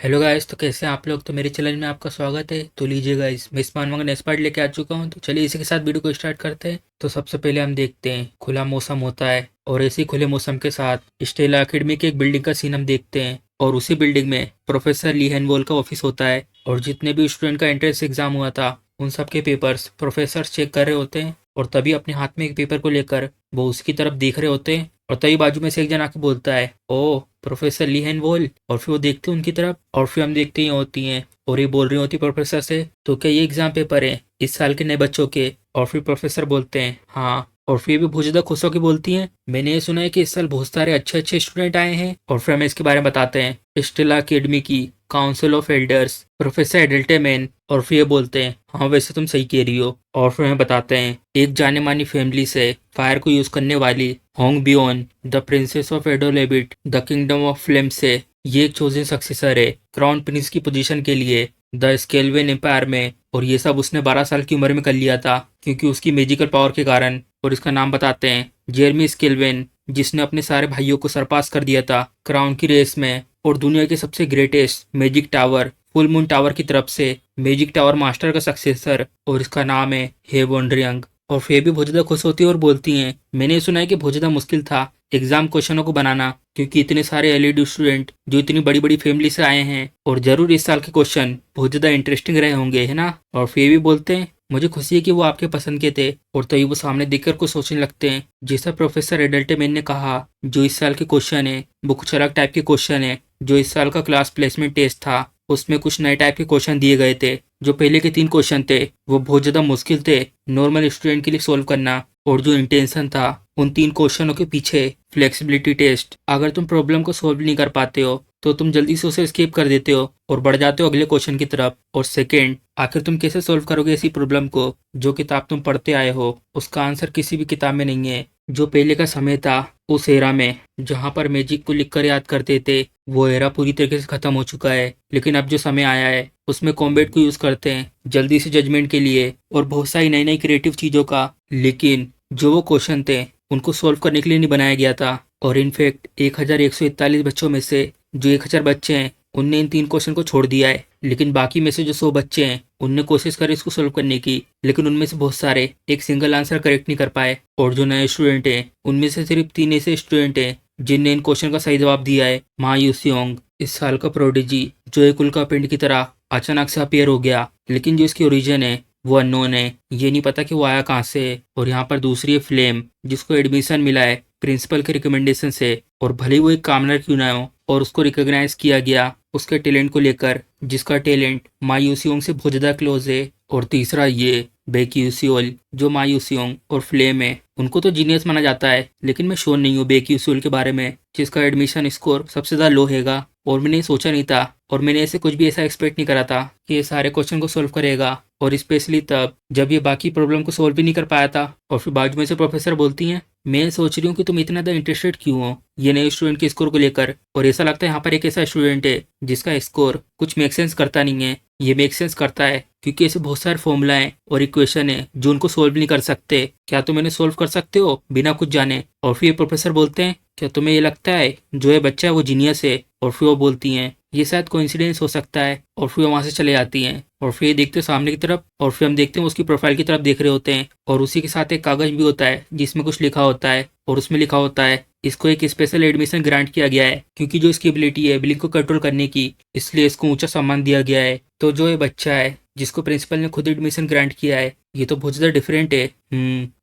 Hello guys, तो कैसे हैं आप लोग। तो मेरे चैनल में आपका स्वागत है। तो लीजिए गाइस, मैं इस्मान मगन एक्सपर्ट लेके आ चुका हूं। तो चलिए इसी के साथ वीडियो को स्टार्ट करते हैं। तो सबसे पहले हम देखते हैं खुला मौसम होता है, और इसी खुले मौसम के साथ स्टेला अकेडमी की एक बिल्डिंग का सीन हम देखते हैं। और उसी बिल्डिंग में प्रोफेसर ली हैनवॉल का ऑफिस होता है, और जितने भी स्टूडेंट का एंट्रेंस एग्जाम हुआ था उन सबके पेपर्स प्रोफेसर चेक कर रहे होते हैं। और तभी अपने हाथ में एक पेपर को लेकर वो उसकी तरफ देख रहे होते हैं, और तभी बाजू में से एक जन आके बोलता है, ओ प्रोफेसर ली हैनवॉल। और फिर वो देखते हैं उनकी तरफ, और फिर हम देखते ही होती हैं, और ये बोल रही होती प्रोफेसर से, तो क्या ये एग्जाम पेपर है इस साल के नए बच्चों के। और फिर प्रोफेसर बोलते हैं हाँ। और फिर भी बहुत ज्यादा खुश होकर बोलती हैं, मैंने ये सुना है कि इस साल बहुत सारे अच्छे अच्छे स्टूडेंट आए हैं। और फिर हमें इसके बारे में बताते हैं स्टेला अकेडमी की काउंसिल ऑफ एल्डर्स प्रोफेसर एडल्टेमैन। और फिर ये बोलते हैं हाँ वैसे तुम सही कह रही हो। और फिर हमें बताते हैं एक जाने मानी फैमिली से फायर को यूज करने वाली होंग बियोन द प्रिंसेस ऑफ एडोलेबिट द किंगडम ऑफ फ्लेम से ये एक चोजन सक्सेसर है क्राउन प्रिंस की पोजीशन के लिए द स्केलवेन एम्पायर में। और ये सब उसने 12 साल की उम्र में कर लिया था, क्योंकि उसकी मैजिकल पावर के कारण। और इसका नाम बताते हैं जेरमी स्केलवेन, जिसने अपने सारे भाइयों को सरपास कर दिया था क्राउन की रेस में। और दुनिया के सबसे greatest magic tower full moon tower की तरफ से मैजिक टावर मास्टर का सक्सेसर, और इसका नाम है हेवोंड्रियंग। और फिर भी बहुत ज्यादा खुश होती है और बोलती हैं, मैंने सुना है कि बहुत ज्यादा मुश्किल था एग्जाम क्वेश्चनों को बनाना, क्योंकि इतने सारे एलईडी स्टूडेंट जो इतनी बड़ी बड़ी फैमिली से आए हैं, और जरूर इस साल के क्वेश्चन बहुत ज्यादा इंटरेस्टिंग रहे होंगे, है ना। और फिर भी बोलते हैं मुझे खुशी है कि वो आपके पसंद के थे। और तभी वो सामने देखकर कुछ सोचने लगते हैं, जैसा प्रोफेसर एडल्टेमैन ने कहा जो इस साल के क्वेश्चन है वो कुछ अलग टाइप के क्वेश्चन है। जो इस साल का क्लास प्लेसमेंट टेस्ट था उसमें कुछ नए टाइप के क्वेश्चन दिए गए थे। जो पहले के 3 क्वेश्चन थे वो बहुत ज्यादा मुश्किल थे नॉर्मल स्टूडेंट के लिए सोल्व करना। और जो इंटेंशन था उन 3 क्वेश्चनों के पीछे फ्लेक्सिबिलिटी टेस्ट, अगर तुम प्रॉब्लम को सोल्व नहीं कर पाते हो तो तुम जल्दी से उसे स्किप कर देते हो और बढ़ जाते हो अगले क्वेश्चन की तरफ। और सेकंड, आखिर तुम कैसे सोल्व करोगे ऐसी प्रॉब्लम को। जो किताब तुम पढ़ते आए हो उसका आंसर किसी भी किताब में नहीं है। जो पहले का समय था उस एरा में जहाँ पर मैजिक को लिखकर याद करते थे, वो एरा पूरी तरीके से खत्म हो चुका है। लेकिन अब जो समय आया है उसमें कॉम्बैट को यूज करते हैं जल्दी से जजमेंट के लिए, और बहुत सारी नई नई क्रिएटिव चीजों का। लेकिन जो वो क्वेश्चन थे उनको सोल्व करने के लिए नहीं बनाया गया था। और इनफैक्ट 1141 बच्चों में से जो 1000 बच्चे हैं उनने इन 3 क्वेश्चन को छोड़ दिया है। लेकिन बाकी में से जो 100 बच्चे हैं उनने कोशिश करी इसको सोल्व करने की, लेकिन उनमें से बहुत सारे एक सिंगल आंसर करेक्ट नहीं कर पाए। और जो नए स्टूडेंट हैं उनमें से सिर्फ 3 ऐसे स्टूडेंट हैं जिनने इन क्वेश्चन का सही जवाब दिया है। मा यूसियोंग, इस साल का प्रोडिजी, जो एक उल्का पिंड की तरह अचानक से अपीयर हो गया, लेकिन जो इसकी ओरिजिन है वो अननोन है। ये नहीं पता कि वो आया कहाँ से है। और यहाँ पर दूसरी है फ्लेम, जिसको एडमिशन मिला है प्रिंसिपल के रिकमेंडेशन से। और भले ही वो एक कामनर क्यों ना हो, और उसको रिकॉग्नाइज किया गया उसके टैलेंट को लेकर, जिसका टैलेंट मायूसियोंग से बहुत ज्यादा क्लोज है। और तीसरा ये बेक्यूसियोल, जो मायूसियोंग और फ्लेम है उनको तो जीनियस माना जाता है, लेकिन मैं श्योर नहीं हूँ बेक्यूसियोल के बारे में, जिसका एडमिशन स्कोर सबसे ज्यादा लो हैगा। और मैंने सोचा नहीं था, और मैंने ऐसे कुछ भी ऐसा एक्सपेक्ट नहीं करा था कि ये सारे क्वेश्चन को सोल्व करेगा। और स्पेशली तब जब ये बाकी प्रॉब्लम को सोल्व भी नहीं कर पाया था। और फिर बाजू में से प्रोफेसर बोलती हैं, मैं सोच रही हूँ कि तुम इतना ज़्यादा इंटरेस्टेड क्यों हो ये नए स्टूडेंट के स्कोर को लेकर। और ऐसा लगता है यहाँ पर एक ऐसा स्टूडेंट है जिसका स्कोर कुछ मेक सेंस करता नहीं है। ये मेक सेंस करता है क्योंकि ऐसे बहुत सारे फॉर्मूला है और इक्वेशन है जो उनको सोल्व नहीं कर सकते। क्या तुम इन्हें सोल्व कर सकते हो बिना कुछ जाने। और फिर प्रोफेसर बोलते हैं, क्या तुम्हें ये लगता है जो ये बच्चा है वो जीनियस है। और फिर वो बोलती हैं ये शायद कोइंसिडेंस हो सकता है। और फिर वो वहां से चले जाती हैं। और फिर देखते हैं सामने की तरफ, और फिर हम देखते हैं उसकी प्रोफाइल की तरफ देख रहे होते हैं, और उसी के साथ एक कागज भी होता है जिसमें कुछ लिखा होता है। और उसमें लिखा होता है इसको एक स्पेशल एडमिशन ग्रांट किया गया है, क्योंकि जो इसकी एबिलिटी है बिलिंग को कंट्रोल करने की, इसलिए इसको ऊंचा सम्मान दिया गया है। तो जो ये बच्चा है जिसको प्रिंसिपल ने खुद एडमिशन ग्रांट किया है, ये तो बहुत ज्यादा डिफरेंट है।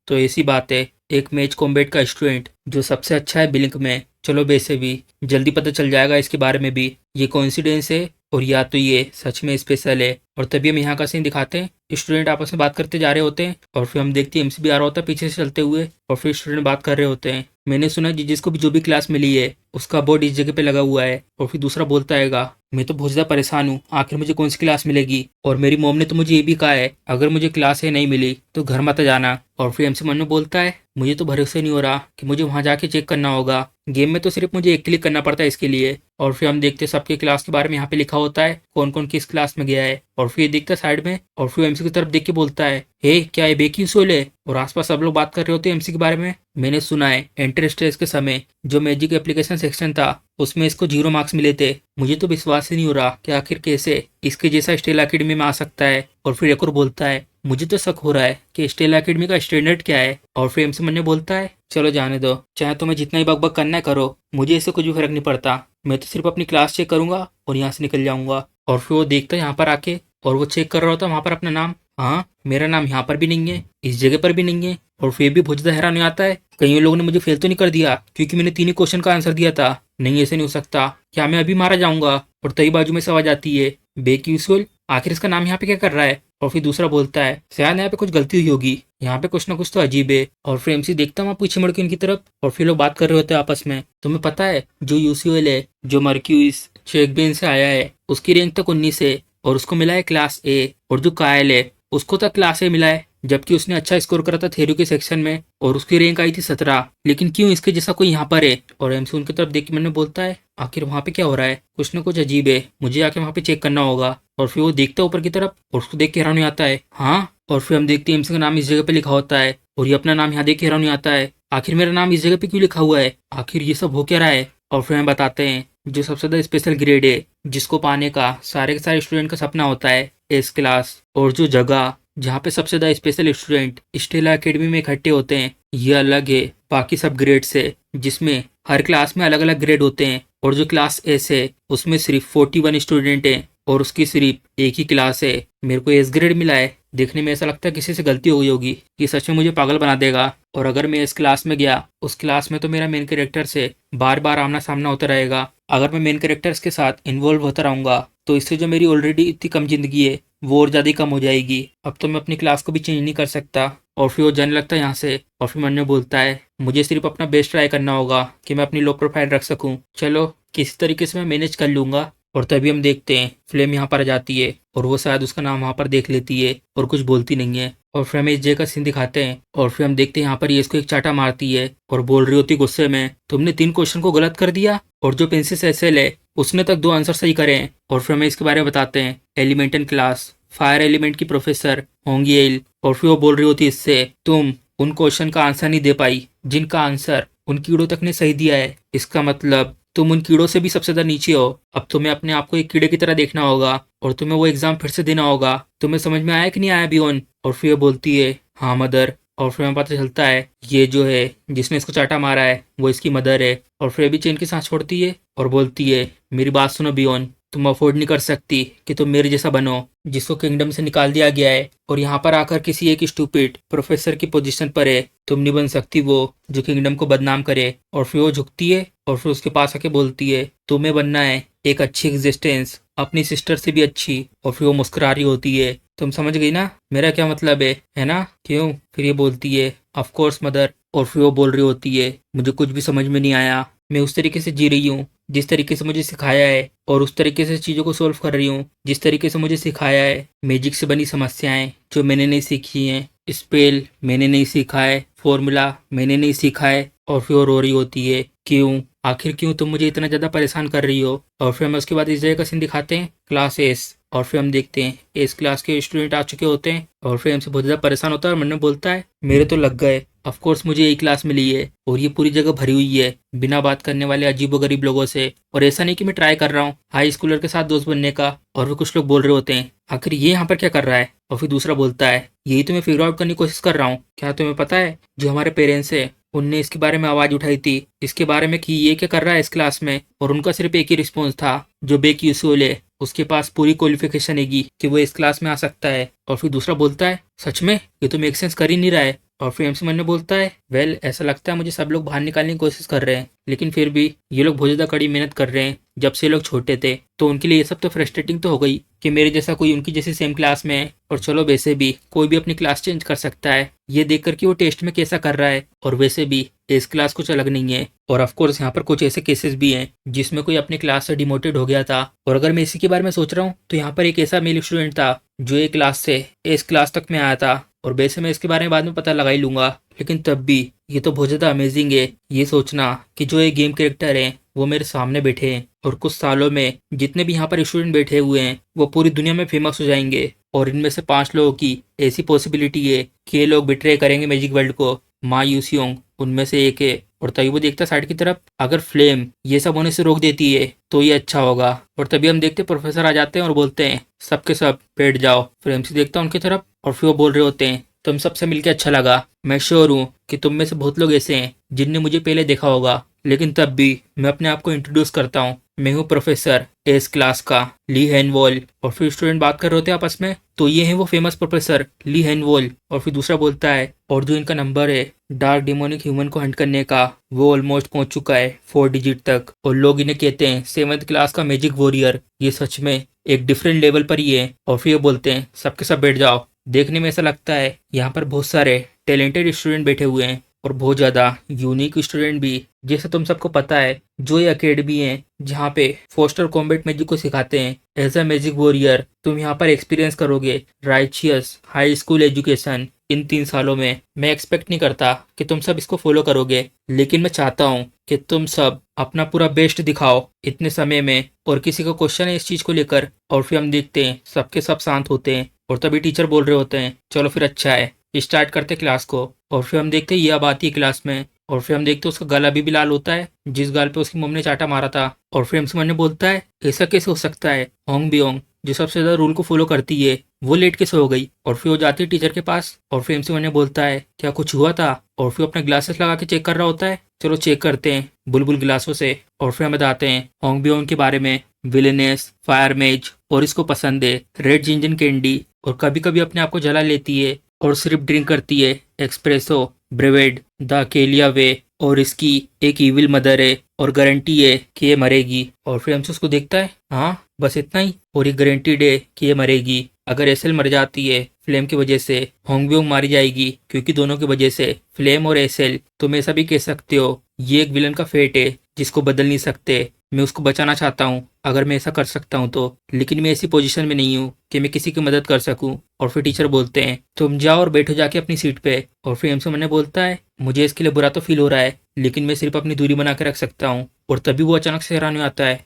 तो ऐसी बात है, एक मैच कॉम्बैट का स्टूडेंट जो सबसे अच्छा है बिलिंक में। चलो वैसे भी जल्दी पता चल जाएगा इसके बारे में भी ये कोइंसिडेंस है और या तो ये सच में स्पेशल है। और तभी हम यहाँ का सीन दिखाते हैं, स्टूडेंट आपस में बात करते जा रहे होते हैं, और फिर हम देखते हैं एमसी भी आ रहा होता है पीछे से चलते हुए। और फिर स्टूडेंट बात कर रहे होते हैं, मैंने सुना जिसको भी जो भी क्लास मिली है उसका बोर्ड इस जगह पे लगा हुआ है। और फिर दूसरा बोलता हैगा, मैं तो बहुत ज्यादा परेशान हूँ, आखिर मुझे कौन सी क्लास मिलेगी। और मेरी मॉम ने तो मुझे ये भी कहा है अगर मुझे क्लास है नहीं मिली तो घर मत जाना। और फिर एमसी मन्नू बोलता है, मुझे तो भरोसा नहीं हो रहा कि मुझे वहां जाके चेक करना होगा, गेम में तो सिर्फ मुझे एक क्लिक करना पड़ता है इसके लिए। और फिर हम देखते हैं सबके क्लास के बारे में यहाँ पे लिखा होता है कौन कौन किस क्लास में गया है। और फिर देखता है साइड में, और फिर एमसी की तरफ देख के बोलता है, हे क्या ये बेकी सोल है। और आसपास सब लोग बात कर रहे होते हैं एमसी के बारे में। मैंने सुना है एंट्रेंस टेस्ट के समय जो मैजिक एप्लीकेशन सेक्शन था उसमें इसको 0 मार्क्स मिले थे। मुझे तो विश्वास ही नहीं हो रहा कि आखिर कैसे इसके जैसा स्टेला अकेडमी में आ सकता है। और फिर एक और बोलता है मुझे तो शक हो रहा है कि स्टेला अकेडमी का स्टैंडर्ड क्या है। और फिर एमसी मन ने बोलता है चलो जाने दो, चाहे तुम्हें जितना ही बकबक करना है करो, मुझे इससे कुछ भी फर्क नहीं पड़ता। मैं तो सिर्फ अपनी क्लास चेक करूंगा और यहाँ से निकल जाऊंगा। और फिर वो देखता है यहाँ पर आके, और वो चेक कर रहा होता है वहाँ पर अपना नाम। हाँ, मेरा नाम यहाँ पर भी नहीं है, इस जगह पर भी नहीं है। और फिर भी बहुत ज्यादा हैरान हो आता है कई लोगों ने मुझे फेल तो नहीं कर दिया, क्योंकि मैंने 3 ही क्वेश्चन का आंसर दिया था। नहीं, ऐसे नहीं हो सकता, क्या मैं अभी मारा जाऊंगा? और तभी बाजू में से आवाज आती है बेक्यूसुल, आखिर इसका नाम यहाँ पे क्या कर रहा है? और फिर दूसरा बोलता है शायद यहाँ पे कुछ गलती हुई होगी, यहाँ पे कुछ ना कुछ तो अजीब है। और फिर एमसी देखता वहाँ पीछे मुड़ के उनकी तरफ, और फिर लोग बात कर रहे होते हैं आपस में। तुम्हें पता है जो यूसीएल है, जो मर्क्यूइस चेकबेन से आया है, उसकी रैंक तक 19 है और उसको मिला है क्लास ए। और जो कायल है उसको तक क्लास ए मिला है, जबकि उसने अच्छा स्कोर करा था थ्योरी के सेक्शन में और उसकी रैंक आई थी 17। लेकिन क्यों इसके जैसा कोई यहाँ पर है? और एमसी उनकी तरफ देख के मैंने बोलता है आखिर वहाँ पे क्या हो रहा है? कुछ ना कुछ अजीब है, मुझे आके वहाँ पे चेक करना होगा। और फिर वो देखता है ऊपर की तरफ और उसको देख के हैरान हो आता है। हाँ, और फिर हम देखते हैं एमसी का नाम इस जगह पे लिखा होता है और ये अपना नाम यहाँ देख के हैरान हो आता है। आखिर मेरा नाम इस जगह पे क्यों लिखा हुआ है? आखिर ये सब हो क्या रहा है? और फिर हम बताते हैं जो सबसे ज्यादा स्पेशल ग्रेड है, जिसको पाने का सारे के सारे स्टूडेंट का सपना होता है, एस क्लास। और जो जगह जहाँ पे सबसे ज्यादा स्पेशल स्टूडेंट स्टेला एकेडमी में इकट्ठे होते हैं, ये अलग है बाकी सब ग्रेड से, जिसमें हर क्लास में अलग अलग ग्रेड होते हैं। और जो क्लास एस है उसमें सिर्फ 41 स्टूडेंट हैं और उसकी सिर्फ एक ही क्लास है। मेरे को एस ग्रेड मिला है, देखने में ऐसा लगता है किसी से गलती हो गई होगी, कि सच में मुझे पागल बना देगा। और अगर मैं इस क्लास में गया, उस क्लास में तो मेरा मेन कैरेक्टर से बार बार आमना सामना होता रहेगा। अगर मैं मेन कैरेक्टर्स के साथ इन्वॉल्व होता रहूंगा तो इससे जो मेरी ऑलरेडी इतनी कम जिंदगी है वो और ज्यादा कम हो जाएगी। अब तो मैं अपनी क्लास को भी चेंज नहीं कर सकता। और फिर वो जाने लगता है यहाँ से। और फिर मन में बोलता है मुझे सिर्फ अपना बेस्ट ट्राई करना होगा कि मैं अपनी लो प्रोफाइल रख सकूं, चलो किसी तरीके से मैं मैनेज कर लूंगा। और तभी हम देखते हैं फ्लेम यहाँ पर आ जाती है और वो शायद उसका नाम वहाँ पर देख लेती है और कुछ बोलती नहीं है। और फिर हमें इस जय का सीन दिखाते हैं और फिर हम देखते हैं यहाँ पर ये इसको एक चाटा मारती है और बोल रही होती गुस्से में तुमने 3 क्वेश्चन को गलत कर दिया और जो प्रिंसेस एसएल है उसने तक 2 आंसर सही करे हैं। और फिर हमें इसके बारे में बताते हैं एलिमेंटन क्लास फायर एलिमेंट की प्रोफेसर होंगिएल। और फिर वो बोल रही होती इससे तुम उन क्वेश्चन का आंसर नहीं दे पाई जिनका आंसर उन कीड़ों तक ने सही दिया है, इसका मतलब तुम उन कीड़ों से भी सबसे ज्यादा नीचे हो। अब तुम्हें अपने आप को एक कीड़े की तरह देखना होगा और तुम्हें वो एग्जाम फिर से देना होगा। तुम्हें समझ में आया कि नहीं आया बियॉन? और फिर बोलती है हाँ मदर। और फिर हमें पता चलता है ये जो है जिसने इसको चाटा मारा है वो इसकी मदर है। और फिर भी चैन की सांस छोड़ती है और बोलती है मेरी बात सुनो बियॉन, तुम अफोर्ड नहीं कर सकती कि तुम मेरे जैसा बनो जिसको किंगडम से निकाल दिया गया है और यहाँ पर आकर किसी एक स्टूपिड प्रोफेसर की पोजीशन पर है। तुम नहीं बन सकती वो जो किंगडम को बदनाम करे। और फिर वो झुकती है और फिर उसके पास आके बोलती है तुम्हें बनना है एक अच्छी एग्जिस्टेंस, अपनी सिस्टर से भी अच्छी। और फिर वो मुस्कुरा रही होती है, तुम समझ गई ना मेरा क्या मतलब है ना? क्यों? फिर ये बोलती है ऑफ कोर्स मदर। और फिर वो बोल रही होती है मुझे कुछ भी समझ में नहीं आया, मैं उस तरीके से जी रही हूँ जिस तरीके से मुझे सिखाया है और उस तरीके से चीज़ों को सोल्व कर रही हूँ जिस तरीके से मुझे सिखाया है। मैजिक से बनी समस्याएं जो मैंने नहीं सीखी हैं, स्पेल मैंने नहीं सीखा है, फॉर्मूला मैंने नहीं सीखा है। और फिर वो रो रही होती है क्यों, आखिर क्यों तुम मुझे इतना ज़्यादा परेशान कर रही हो? और फिर हम उसके बाद इस जगह का सीन दिखाते हैं क्लास एस। और फिर हम देखते हैं एस क्लास के स्टूडेंट आ चुके होते हैं और फिर हमसे बहुत ज़्यादा परेशान होता है और मन में बोलता है मेरे तो लग गए, ऑफ कोर्स मुझे यही क्लास मिली है और ये पूरी जगह भरी हुई है बिना बात करने वाले अजीबो गरीब लोगों से। और ऐसा नहीं कि मैं ट्राई कर रहा हूँ हाई स्कूलर के साथ दोस्त बनने का। और भी कुछ लोग बोल रहे होते हैं आखिर ये यहाँ पर क्या कर रहा है? और फिर दूसरा बोलता है यही तो मैं फिगर आउट करने की कोशिश कर रहा हूँ। क्या तुम्हें पता है जो हमारे पेरेंट्स है उनने इसके बारे में आवाज उठाई थी इसके बारे में कि ये क्या कर रहा है इस क्लास में, और उनका सिर्फ एक ही रिस्पॉन्स था जो बेक यूसुल है उसके पास पूरी क्वालिफिकेशन है कि वो इस क्लास में आ सकता है। और फिर दूसरा बोलता है सच में ये तो मेक सेंस कर ही नहीं रहा है। और फिर एमसी मन ने बोलता है वेल ऐसा लगता है मुझे सब लोग बाहर निकालने की कोशिश कर रहे हैं, लेकिन फिर भी ये लोग बहुत ज़्यादा कड़ी मेहनत कर रहे हैं जब से लोग छोटे थे, तो उनके लिए ये सब तो फ्रस्ट्रेटिंग तो हो गई कि मेरे जैसा कोई उनकी जैसी सेम क्लास में है। और चलो वैसे भी कोई भी अपनी क्लास चेंज कर सकता है, ये देखकर कि वो टेस्ट में कैसा कर रहा है। और वैसे भी इस क्लास कुछ अलग नहीं है। और ऑफ कोर्स यहाँ पर कुछ ऐसे केसेस भी हैं जिसमें कोई अपनी क्लास से डिमोटेड हो गया था। और अगर मैं इसी के बारे में सोच रहा हूँ तो यहाँ पर एक ऐसा मेल स्टूडेंट था जो एक क्लास से इस क्लास तक में आया था। और वैसे मैं इसके बारे में बाद में पता लगा ही लूंगा, लेकिन तब भी ये तो बहुत ज़्यादा अमेजिंग है ये सोचना कि जो एक गेम कैरेक्टर है वो मेरे सामने बैठे हैं और कुछ सालों में जितने भी यहाँ पर स्टूडेंट बैठे हुए हैं वो पूरी दुनिया में फेमस हो जाएंगे। और इनमें से 5 लोगों की ऐसी पॉसिबिलिटी है कि ये लोग बिट्रे करेंगे मैजिक वर्ल्ड को। मा यूसियोंग उनमें से एक है और तभी वो देखता है साइड की तरफ, अगर फ्लेम ये सब होने से रोक देती है तो ये अच्छा होगा। और तभी हम देखते हैं प्रोफेसर आ जाते हैं और बोलते हैं सबके सब बैठ जाओ। फिर एमसी देखता है उनकी तरफ और फिर वो बोल रहे होते हैं तुम सबसे मिलकर अच्छा लगा। मैं श्योर हूँ कि तुम में से बहुत लोग ऐसे हैं जिनने मुझे पहले देखा होगा, लेकिन तब भी मैं अपने आप को इंट्रोड्यूस करता हूँ। मैं हूँ प्रोफेसर एस क्लास का ली हैनवॉल। और फिर स्टूडेंट बात कर रहे होते हैं आपस में, तो ये है वो फेमस प्रोफेसर ली हैनवॉल। और फिर दूसरा बोलता है और जो इनका नंबर है डार्क डिमोनिक ह्यूमन को हंट करने का, वो ऑलमोस्ट पहुंच चुका है 4 डिजिट तक, और लोग इन्हें कहते हैं 7th क्लास का मैजिक वॉरियर। ये सच में एक डिफरेंट लेवल पर ही है। और फिर ये बोलते हैं सबके सब बैठ जाओ। देखने में ऐसा लगता है यहाँ पर बहुत सारे टैलेंटेड स्टूडेंट बैठे हुए हैं और बहुत ज़्यादा यूनिक स्टूडेंट भी। जैसे तुम सबको पता है जो ये अकेडमी है जहाँ पे फोस्टर कॉम्बैट मैजिक को सिखाते हैं, एज अ मैजिक वॉरियर तुम यहाँ पर एक्सपीरियंस करोगे righteous high school education in 3 सालों में। मैं एक्सपेक्ट नहीं करता कि तुम सब इसको फॉलो करोगे, लेकिन मैं चाहता हूँ कि तुम सब अपना पूरा बेस्ट दिखाओ इतने समय में। और किसी का क्वेश्चन है इस चीज को लेकर, और फिर हम देखते हैं सबके सब शांत होते हैं। और तभी टीचर बोल रहे होते हैं चलो फिर अच्छा है स्टार्ट करते क्लास को। और फिर हम देखते हैं ये अब आती है क्लास में। और फिर हम देखते हैं उसका गला भी लाल होता है जिस गाल पे उसकी मम्मी ने चाटा मारा था। और फिर हमसे ने बोलता है ऐसा कैसे हो सकता है, होंग बियोंग जो सबसे ज्यादा रूल को फॉलो करती है वो लेट कैसे हो गई। और फिर वो जाती है टीचर के पास और फिर हमसे बोलता है क्या कुछ हुआ था। और फिर अपने ग्लासेस लगा के चेक कर रहा होता है। चलो चेक करते हैं बुलबुल गिलासों से। और फिर हमें बताते हैं होंग बियोंग के बारे में, विलेनेस, फायर मेज, और इसको पसंद है रेड जिंजन कैंडी, और कभी कभी अपने आप को जला लेती है और सिर्फ ड्रिंक करती है एक्सप्रेसो ब्रेवेड द अकेलिया वे, और इसकी एक इविल मदर है और गारंटी है कि ये मरेगी। और फिर हमसे उसको देखता है हाँ बस इतना ही, और ये गारंटीड है कि ये मरेगी। अगर एसेल मर जाती है फ्लेम की वजह से, होंगब्योंग मारी जाएगी क्योंकि दोनों की वजह से फ्लेम और एसेल। तुम ऐसा भी कह सकते हो ये एक विलन का फेट है जिसको बदल नहीं सकते। मैं उसको बचाना चाहता हूँ अगर मैं ऐसा कर सकता हूँ तो, लेकिन मैं ऐसी पोजीशन में नहीं हूँ कि मैं किसी की मदद कर सकूँ। और फिर टीचर बोलते हैं तुम जाओ और बैठो जाके अपनी सीट पे। और फिर हमसे मैंने बोलता है मुझे इसके लिए बुरा तो फील हो रहा है, लेकिन मैं सिर्फ अपनी दूरी बना के रख सकता हूँ। और तभी वो अचानक से हैरान हो आता है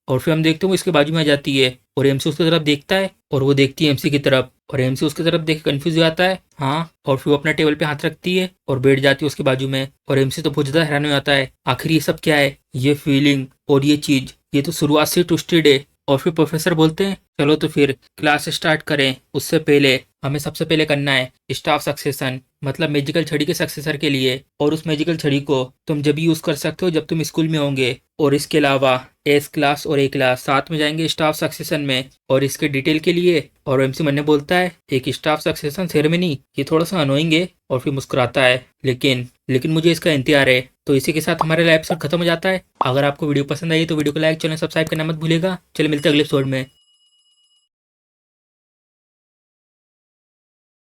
और फिर हम देखते हैं वो इसके बाजू में आ जाती है और एमसी उसकी तरफ देखता है और वो देखती है एमसी की तरफ, और एमसी उसकी तरफ देख कंफ्यूज हो जाता है हाँ। और फिर वो अपना टेबल पे हाथ रखती है और बैठ जाती है उसके बाजू में। और एमसी तो बहुत ज्यादा हैरान हो जाता है आखिर ये सब क्या है, ये फीलिंग और ये चीज, ये तो शुरुआत से ट्विस्टेड है। और फिर प्रोफेसर बोलते हैं चलो तो फिर क्लास स्टार्ट करें, उससे पहले हमें सबसे पहले करना है स्टाफ सक्सेशन, मतलब मैजिकल छड़ी के सक्सेसर के लिए। और उस मैजिकल छड़ी को तुम जब यूज कर सकते हो जब तुम स्कूल में होंगे। और इसके अलावा एस क्लास और ए क्लास साथ में जाएंगे स्टाफ सक्सेशन में। और इसके डिटेल के लिए और एमसी मन्ने बोलता है एक स्टाफ सक्सेशन सेरेमनी ये थोड़ा सा अनोइंग है। और फिर मुस्कुराता है लेकिन मुझे इसका इंतजार है। तो इसी के साथ हमारा एपिसोड खत्म हो जाता है। अगर आपको वीडियो पसंद आई तो वीडियो को लाइक, चैनल सब्सक्राइब करना मत भूलिएगा। चलिए मिलते हैं अगले एपिसोड में।